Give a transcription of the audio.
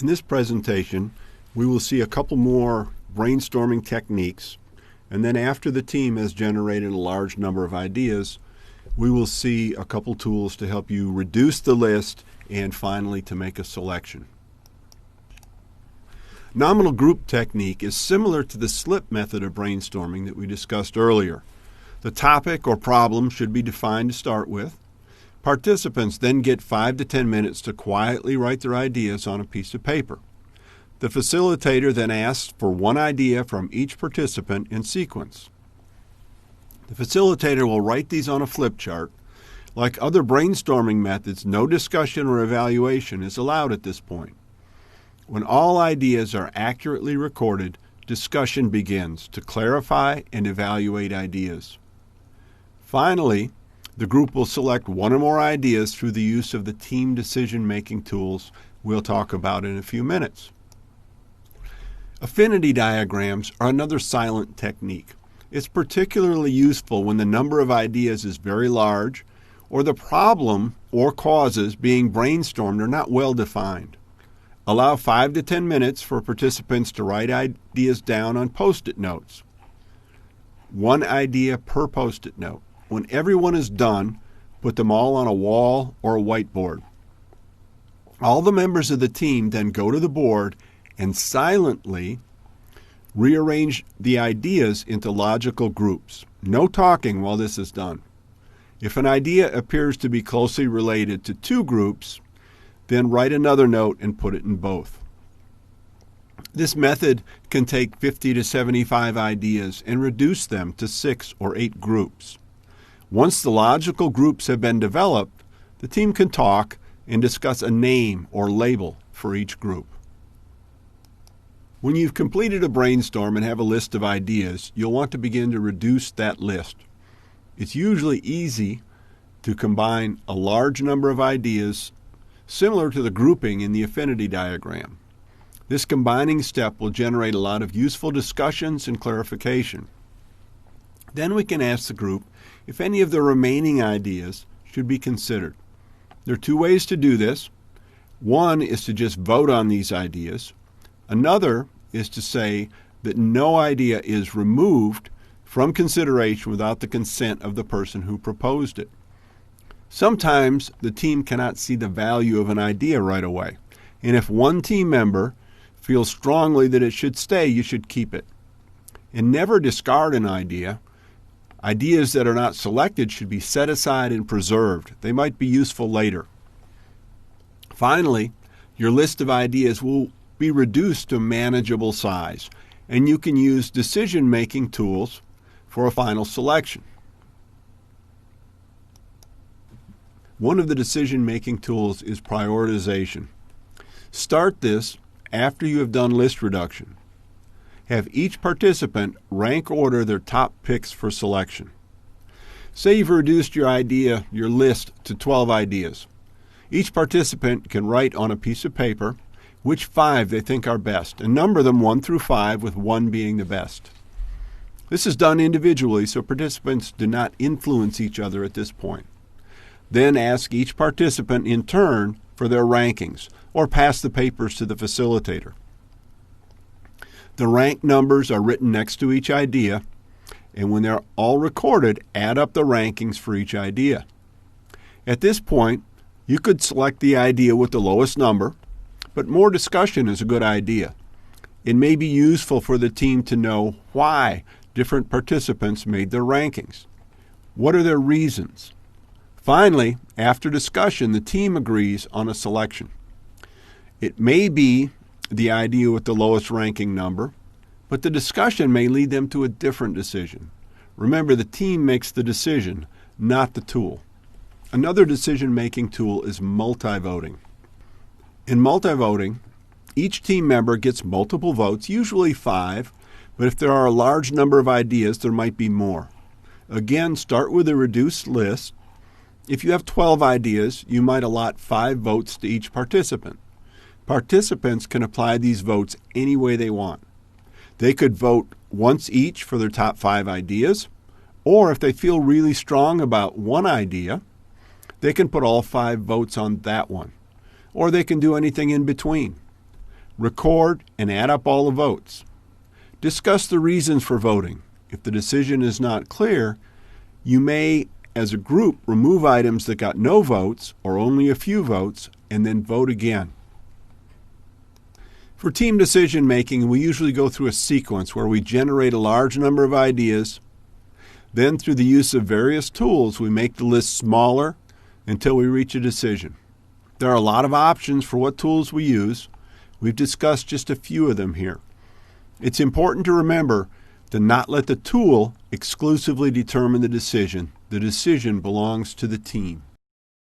In this presentation, we will see a couple more brainstorming techniques, and then after the team has generated a large number of ideas, we will see a couple tools to help you reduce the list and finally to make a selection. Nominal group technique is similar to the SLIP method of brainstorming that we discussed earlier. The topic or problem should be defined to start with. Participants then get 5 to 10 minutes to quietly write their ideas on a piece of paper. The facilitator then asks for one idea from each participant in sequence. The facilitator will write these on a flip chart. Like other brainstorming methods, no discussion or evaluation is allowed at this point. When all ideas are accurately recorded, discussion begins to clarify and evaluate ideas. Finally, the group will select one or more ideas through the use of the team decision-making tools we'll talk about in a few minutes. Affinity diagrams are another silent technique. It's particularly useful when the number of ideas is very large or the problem or causes being brainstormed are not well defined. Allow 5 to 10 minutes for participants to write ideas down on Post-it notes. One idea per Post-it note. When everyone is done, put them all on a wall or a whiteboard. All the members of the team then go to the board and silently rearrange the ideas into logical groups. No talking while this is done. If an idea appears to be closely related to two groups, then write another note and put it in both. This method can take 50 to 75 ideas and reduce them to 6 or 8 groups. Once the logical groups have been developed, the team can talk and discuss a name or label for each group. When you've completed a brainstorm and have a list of ideas, you'll want to begin to reduce that list. It's usually easy to combine a large number of ideas similar to the grouping in the affinity diagram. This combining step will generate a lot of useful discussions and clarification. Then we can ask the group if any of the remaining ideas should be considered. There are 2 ways to do this. One is to just vote on these ideas. Another is to say that no idea is removed from consideration without the consent of the person who proposed it. Sometimes the team cannot see the value of an idea right away, and if one team member feels strongly that it should stay, you should keep it. And never discard an idea. Ideas that are not selected should be set aside and preserved. They might be useful later. Finally, your list of ideas will be reduced to manageable size, and you can use decision-making tools for a final selection. One of the decision-making tools is prioritization. Start this after you have done list reduction. Have each participant rank order their top picks for selection. Say you've reduced your list to 12 ideas. Each participant can write on a piece of paper which 5 they think are best and number them 1 through 5, with 1 being the best. This is done individually so participants do not influence each other at this point. Then ask each participant in turn for their rankings or pass the papers to the facilitator. The rank numbers are written next to each idea, and when they're all recorded, add up the rankings for each idea. At this point, you could select the idea with the lowest number, but more discussion is a good idea. It may be useful for the team to know why different participants made their rankings. What are their reasons? Finally, after discussion, the team agrees on a selection. It may be the idea with the lowest ranking number, but the discussion may lead them to a different decision. Remember, the team makes the decision, not the tool. Another decision-making tool is multi-voting. In multi-voting, each team member gets multiple votes, usually 5, but if there are a large number of ideas, there might be more. Again, start with a reduced list. If you have 12 ideas, you might allot 5 votes to each participant. Participants can apply these votes any way they want. They could vote once each for their top 5 ideas, or if they feel really strong about one idea, they can put all 5 votes on that one. Or they can do anything in between. Record and add up all the votes. Discuss the reasons for voting. If the decision is not clear, you may, as a group, remove items that got no votes or only a few votes, and then vote again. For team decision making, we usually go through a sequence where we generate a large number of ideas. Then, through the use of various tools, we make the list smaller until we reach a decision. There are a lot of options for what tools we use. We've discussed just a few of them here. It's important to remember to not let the tool exclusively determine the decision. The decision belongs to the team.